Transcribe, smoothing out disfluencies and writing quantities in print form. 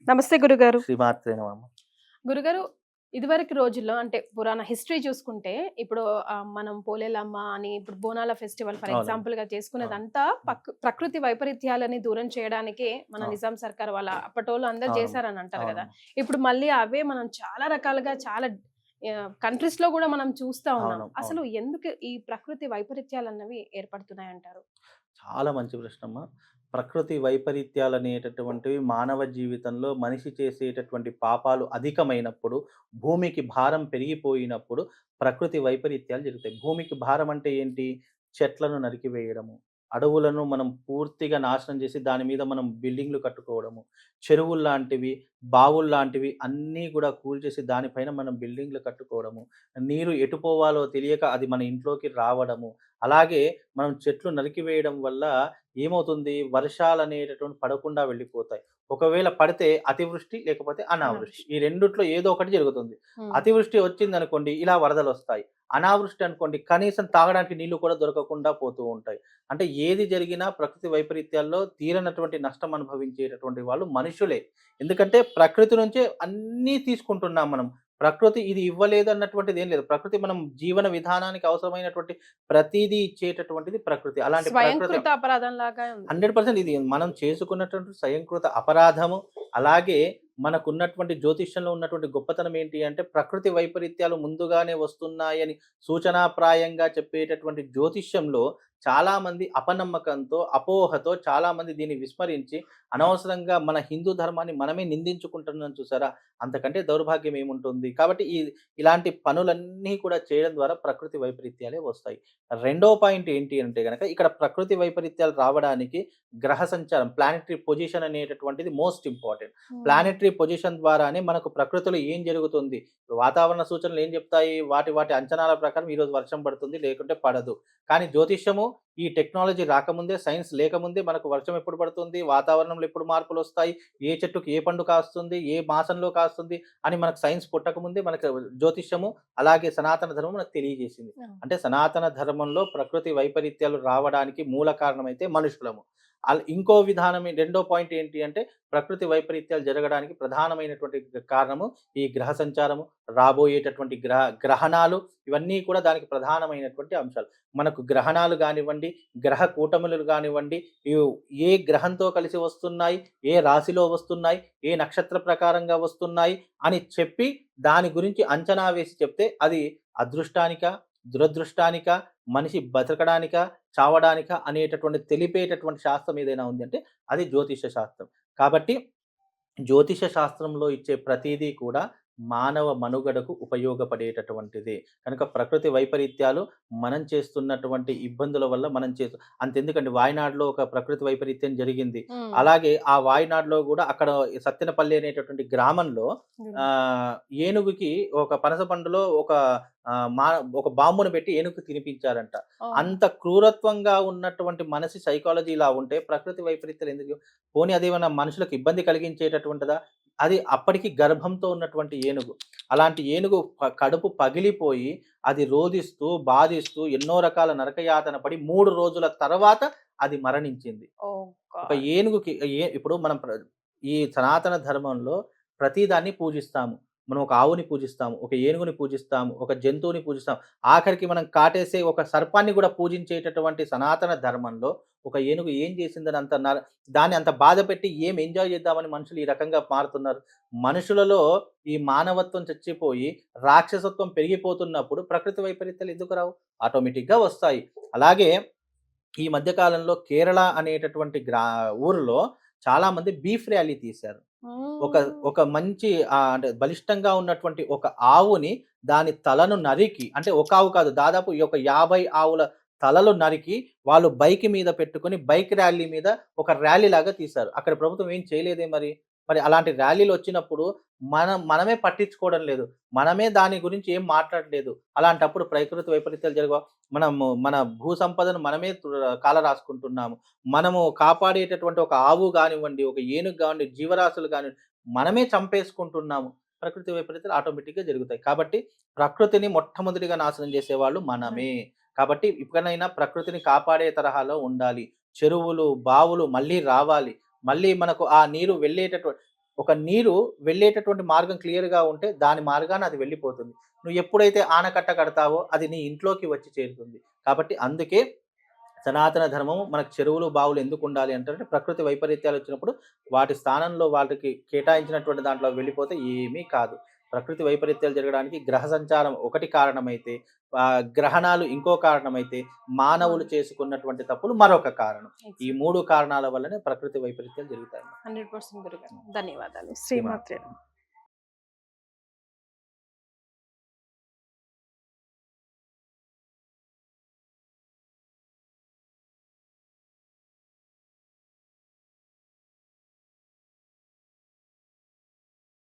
నమస్తే గురుగారు. శ్రీమాత్రే నమః. గురుగారు, ఇదివరకు రోజుల్లో అంటే పురాణ హిస్టరీ చూసుకుంటే ఇప్పుడు మనం పోలేలమ్మ అని ఇప్పుడు బోనాల ఫెస్టివల్ ఫర్ అవునండి. ఎగ్జాంపుల్‌గా అవును. చేసుకునేదంతా ప్రకృతి వైపరీత్యాలని దూరం చేయడానికే మన అవును. నిజాం సర్కార్ వాళ్ళ అప్పటోళ్ళు అందరూ అవునమ్మా. చేశారని అంటారు గదా! అవునమ్మా. ఇప్పుడు మళ్ళీ అవే మనం చాలా రకాలుగా చాలా కంట్రీస్‌లో గూడా మనం చూస్తా ఉన్నాం. అవును. అవును. అసలు ఎందుకు ఈ ప్రకృతి వైపరీత్యాలన్నవి ఏర్పడుతున్నాయంటారు? చాలా మంచి ప్రశ్నమ్మా. ప్రకృతి వైపరీత్యాలనేటటువంటివి మానవ జీవితంలో మనిషి చేసేటటువంటి పాపాలు అధికమైనప్పుడు, భూమికి భారం పెరిగిపోయినప్పుడు ప్రకృతి వైపరీత్యాలు జరుగుతాయి. భూమికి భారం అంటే ఏంటి? చెట్లను నరికివేయడము, అడవులను మనం పూర్తిగా నాశనం చేసి దాని మీద మనం బిల్డింగ్‌లు కట్టుకోవడము, చెరువుల్లాంటివి, బావుల్లాంటివి అన్నీ గూడా కూల్చేసి దానిపైన మనం బిల్డింగ్‌లు కట్టుకోవడము, నీరు ఎటు పోవాలో తెలియక అది మన ఇంట్లోకి రావడము. అలాగే మనం చెట్లు నరికివేయడం వల్ల ఏమవుతుంది? వర్షాలనేటటువంటివి పడకుండా వెళ్ళిపోతాయి. ఒకవేళ పడితే అతివృష్టి లేకపోతే అనావృష్టి. అనావృష్టి. ఈ రెండిట్లో ఏదో ఒకటి జరుగుతుంది. హ్మ్. అతివృష్టి వచ్చిందనుకోండి ఇలా వరదలొస్తాయి. అనావృష్టి అనుకోండి కనీసం తాగడానికి నీళ్లు కూడా దొరకకుండా పోతూ ఉంటాయి. అంటే ఏది జరిగినా ప్రకృతి వైపరీత్యాల్లో తీరనటువంటి నష్టం అనుభవించేటటువంటి వాళ్ళు మనుషులే. ఎందుకంటే ప్రకృతి నుంచే అన్నీ తీసుకుంటున్నాం మనం. ప్రకృతి ఇది ఇవ్వలేదు అన్నటువంటిది ఏం లేదు. ప్రకృతి మనం జీవన విధానానికి అవసరమైనటువంటి ప్రతీదీ ఇచ్చేటటువంటిది ప్రకృతి. అలాంటి ప్రకృతి స్వయంకృత అపరాధంలాగా ఉంది. 100% ఇది మనం చేసుకున్నటువంటి స్వయంకృత అపరాధము. అలాగే మనకున్నటువంటి జ్యోతిష్యంలో ఉన్నటువంటి గొప్పతనం ఏంటి అంటే, ప్రకృతి వైపరీత్యాలు ముందుగానే వస్తున్నాయని సూచనాప్రాయంగా చెప్పేటటువంటి జ్యోతిష్యంలో చాలామంది అపనమ్మకంతో, అపోహతో చాలామంది దీన్ని విస్మరించి, అనవసరంగా మన హిందూ ధర్మాన్ని మనమే నిందించుకుంటున్నాం చూసారా? అంతకంటే దౌర్భాగ్యం ఏముంటుంది? కాబట్టి ఇలాంటి పనులన్నీ కూడా చేయడం ద్వారా ప్రకృతి వైపరీత్యాలే వస్తాయి. రెండో పాయింట్ ఏంటి అంటే గనక, ఇక్కడ ప్రకృతి వైపరీత్యాలు రావడానికి గ్రహ సంచారం, ప్లానెటరీ పొజిషన్ అనేటటువంటిది మోస్ట్ ఇంపార్టెంట్. హ్మ్. ప్లానెటరీ పొజిషన్ ద్వారానే మనకు ప్రకృతిలో ఏం జరుగుతుంది? వాతావరణ సూచనలు ఏం చెప్తాయి? వాటి అంచనాల ప్రకారం ఈరోజు వర్షం పడుతుంది, లేకుంటే పడదు. కానీ జ్యోతిష్యము ఈ టెక్నాలజీ రాకముందే, సైన్స్ లేకముందే మనకు వర్షం ఎప్పుడు పడుతుంది? వాతావరణంలో ఎప్పుడు మార్పులొస్తాయి? ఏ చెట్టుకి ఏ పండు కాస్తుంది? ఏ మాసంలో కాస్తుంది? అని మనకు సైన్స్ పుట్టకముందే మనకు జ్యోతిష్యము, అలాగే సనాతన ధర్మం మనకు తెలియజేసింది. అవును. అంటే సనాతన ధర్మంలో ప్రకృతి వైపరీత్యాలు రావడానికి మూల కారణమైతే మనుషులము. ఇంకో విధానం రెండో పాయింట్ ఏంటి అంటే, ప్రకృతి వైపరీత్యాలు జరగడానికి ప్రధానమైనటువంటి కారణము ఈ గ్రహ సంచారము, రాబోయేటటువంటి గ్రహణాలు ఇవన్నీ కూడా దానికి ప్రధానమైనటువంటి అంశాలు. మనకు గ్రహణాలు గానివ్వండి, గ్రహ కూటములు గానివ్వండి, ఇవి ఏ గ్రహంతో కలిసి వస్తున్నాయి, ఏ రాశిలో వస్తున్నాయి, ఏ నక్షత్ర ప్రకారంగా వస్తున్నాయి అని చెప్పి దాని గురించి అంచనా వేసి చెప్తే అది అదృష్టానికా, దురదృష్టానికా, మనిషి బతకడానికా, చావడానికా అనేటటువంటి తెలిపేటటువంటి శాస్త్రం ఏదైనా ఉంది అంటే అది జ్యోతిష శాస్త్రం. కాబట్టి జ్యోతిష శాస్త్రంలో ఇచ్చే ప్రతీదీ కూడా మానవ మనుగడకు ఉపయోగపడేటటువంటిదే. కనుక ప్రకృతి వైపరీత్యాలు మనం చేస్తున్నటువంటి ఇబ్బందుల వల్ల అంతెందుకండి వాయనాడులో ఒక ప్రకృతి వైపరీత్యం జరిగింది. హ్మ్. అలాగే ఆ వాయనాడులో గూడా అక్కడ సత్తెనపల్లి అనేటటువంటి గ్రామంలో హ్మ్. ఏనుగుకి ఒక పనస పండులో ఆహ్, మా ఒక బాంబును పెట్టి ఏనుగుకి తినిపించారంట. ఓహ్! అంత క్రూరత్వంగా ఉన్నటువంటి మనిషి సైకాలజీ ఇలా ఉంటే ప్రకృతి వైపరీత్యాలు ఎందుకు? పోనీ అదేమన్నా మనుషులకు ఇబ్బంది కలిగించేటటువంటిదా? అది అప్పటికి గర్భంతో ఉన్నటువంటి ఏనుగు. అలాంటి ఏనుగు కడుపు పగిలిపోయి, అది రోదిస్తూ, బాధిస్తూ, ఎన్నో రకాల నరకయాతన పడి 3 రోజుల తర్వాత అది మరణించింది. ఓహ్ ఒక గాడ్! ఏనుగుకి ఇప్పుడు మనం ఈ సనాతన ధర్మంలో ప్రతిదాన్ని పూజిస్తాము. మనం ఒక ఆవుని పూజిస్తాము, ఒక ఏనుగుని పూజిస్తాము, ఒక జంతువుని పూజిస్తాం. ఆఖరికి మనం కాటేసే ఒక సర్పాన్ని గూడా పూజించేటటువంటి సనాతన ధర్మంలో ఒక ఏనుగు ఏం చేసిందని దాన్ని అంత బాధపెట్టి ఏం ఎంజాయ్ చేద్దామని మనుషులు ఈ రకంగా మారుతున్నారు. మనుషులలో ఈ మానవత్వం చచ్చిపోయి రాక్షసత్వం పెరిగిపోతున్నప్పుడు ప్రకృతి వైపరీత్యాలు ఎందుకు రావు? ఆటోమేటిక్‌గా వస్తాయి. అలాగే ఈ మధ్య కాలంలో కేరళ అనేటటువంటి ఊరిలో చాలామంది బీఫ్ ర్యాలీ తీశారు. ఒక హ్మ్. ఒక మంచి అంటే బలిష్టంగా ఉన్నటువంటి ఒక ఆవుని దాని తలను నరికి అంటే ఒక ఆవు కాదు దాదాపు ఈ యొక్క 50 ఆవుల తలలు నరికి వాళ్ళు బైక్ మీద పెట్టుకొని బైక్ ర్యాలీ మీద ఒక ర్యాలీ లాగా తీశారు. అక్కడ ప్రభుత్వం ఏం చేయలేదే మరి. మరి అలాంటి ర్యాలీలొచ్చినప్పుడు మనమే పట్టించుకోవడం లేదు. మనమే దాని గురించి ఏం మాట్లాడలేదు. అలాంటప్పుడు ప్రకృతి వైపరీత్యాలు జరగవా? మన భూ సంపదను మనమే కాల రాసుకుంటున్నాము. మనము కాపాడేటటువంటి ఒక ఆవు గానివ్వండి, ఒక ఏనుగు గానివ్వండి, జీవరాశులు గానివ్వండి, మనమే చంపేసుకుంటున్నాము. ప్రకృతి వైపరీత్యాలు ఆటోమేటిక్‌గా జరుగుతాయి. కాబట్టి ప్రకృతిని మొట్టమొదటిగా నాశనం చేసేవాళ్ళు మనం మనమే. కాబట్టి ఇప్పటికైనా ప్రకృతిని కాపాడే తరహాలో ఉండాలి. చెరువులు, బావులు మళ్ళీ రావాలి. మళ్ళీ మనకు ఆ నీరు వెళ్ళేటటువంటి ఒక నీరు వెళ్ళేటటువంటి మార్గం క్లియర్‌గా ఉంటే దాని మార్గాన అది వెళ్ళిపోతుంది. నువ్వు ఎప్పుడైతే ఆనకట్ట కడతావో అది నీ ఇంట్లోకి వచ్చి చేరుతుంది. కాబట్టి అందుకే సనాతన ధర్మము మనకు చెరువులు, బావులు ఎందుకుండాలి అంటారంటే ప్రకృతి వైపరీత్యాలొచ్చినప్పుడు వాటి స్థానంలో వాటికి కేటాయించినటువంటి దాంట్లో వెళ్ళిపోతే ఏమీ కాదు. ప్రకృతి వైపరీత్యాలు జరగడానికి గ్రహ సంచారం ఒకటి కారణమైతే, గ్రహణాలు ఇంకో కారణమైతే, మానవులు అవును. చేసుకున్నటువంటి తప్పులు మరొక కారణం. ఈ ఎగ్జాక్ట్. 3 కారణాల వల్లనే ప్రకృతి వైపరీత్యాలు జరుగుతాయి. 100% గురుగారు. ధన్యవాదాలు. శ్రీమాత్రే శ్రీమాత్రే.